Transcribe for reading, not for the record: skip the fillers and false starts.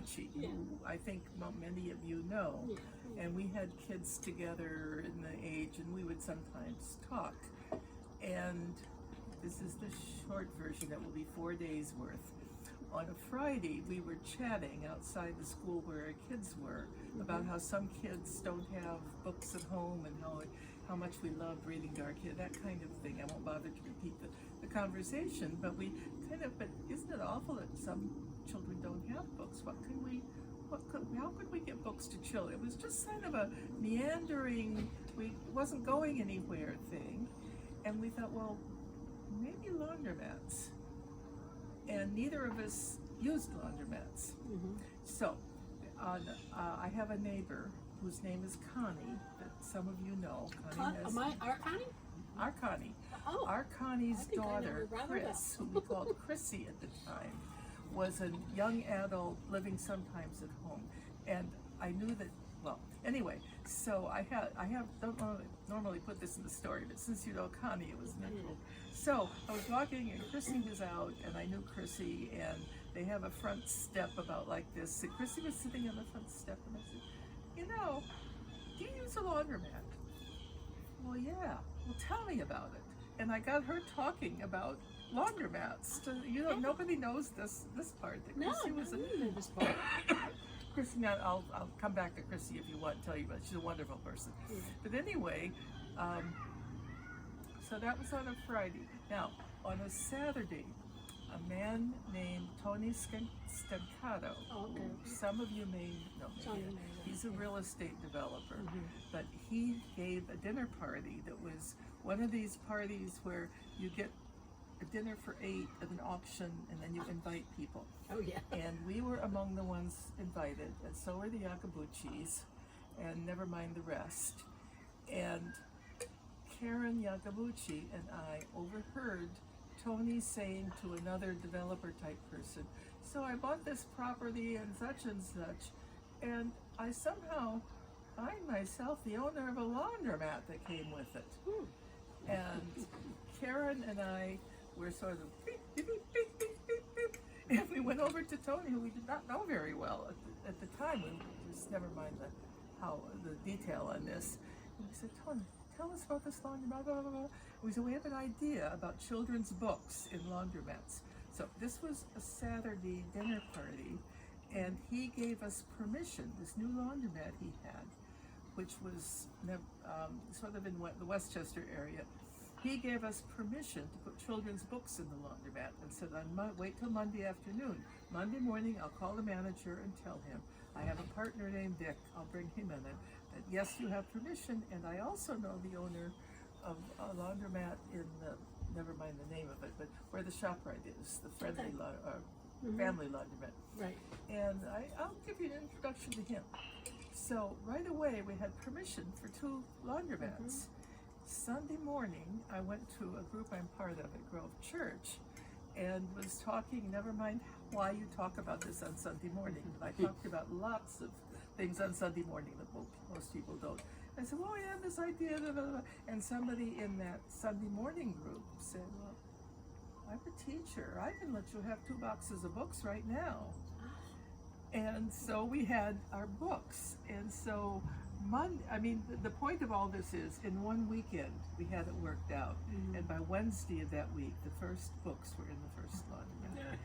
who I think many of you know. And we had kids together in the age, and we would sometimes talk. And this is the short version. It will be 4 days worth. On a Friday, we were chatting outside the school where our kids were about how some kids don't have books at home and how much we love reading to our kids, that kind of thing. I won't bother to repeat the conversation, but isn't it awful that some children don't have books? How could we get books to children? It was just kind of a meandering, wasn't going anywhere thing. And we thought, well, maybe laundromats. And neither of us used laundromats. So I have a neighbor whose name is Connie, that some of you know. Our Connie? Our Connie. Oh, our Connie's daughter, Chris, who we called Chrissy at the time, was a young adult living sometimes at home. And I knew that, well, anyway, so don't normally put this in the story, but since you know Connie, it was natural. So I was walking and Chrissy was out, and I knew Chrissy, and they have a front step about like this. And Chrissy was sitting on the front step, and I said, do you use a laundromat? Well, yeah. Well, tell me about it. And I got her talking about laundromats. Nobody knows this part. That Chrissy was this part. Chrissy, I'll come back to Chrissy if you want to tell you about it. She's a wonderful person. But anyway, so that was on a Friday. Now, on a Saturday, a man named Tony Stancato, who some of you may know him. He's a real estate developer, but he gave a dinner party that was one of these parties where you get a dinner for 8 at an auction, and then you invite people. Oh yeah. And we were among the ones invited, and so were the Yakabuchis, and never mind the rest. And Karen Yakabuchi and I overheard Tony saying to another developer type person, so I bought this property and such, and I somehow find myself the owner of a laundromat that came with it. And Karen and I were sort of beep, beep, beep, beep, beep, beep, beep. And we went over to Tony, who we did not know very well at the time. We just never mind the detail on this. And we said, Tony, tell us about this laundromat, blah, blah, blah. We said, we have an idea about children's books in laundromats. So this was a Saturday dinner party, and he gave us permission, this new laundromat he had, which was sort of in the Westchester area. He gave us permission to put children's books in the laundromat and said, wait till Monday afternoon. Monday morning, I'll call the manager and tell him, I have a partner named Dick, I'll bring him in. And yes, you have permission, and I also know the owner of a laundromat in never mind the name of it, but where the ShopRite is, the friendly family laundromat. Right. And I'll give you an introduction to him. So right away, we had permission for 2 laundromats. Sunday morning, I went to a group I'm part of at Grove Church and was talking, never mind why you talk about this on Sunday morning, but I talked about lots of things on Sunday morning that most people don't. I said, well, I have this idea, blah, blah, blah. And somebody in that Sunday morning group said, well, I'm a teacher. I can let you have 2 boxes of books right now. And so we had our books. And so the point of all this is, in one weekend, we had it worked out. And by Wednesday of that week, the first books were in the first laundromat.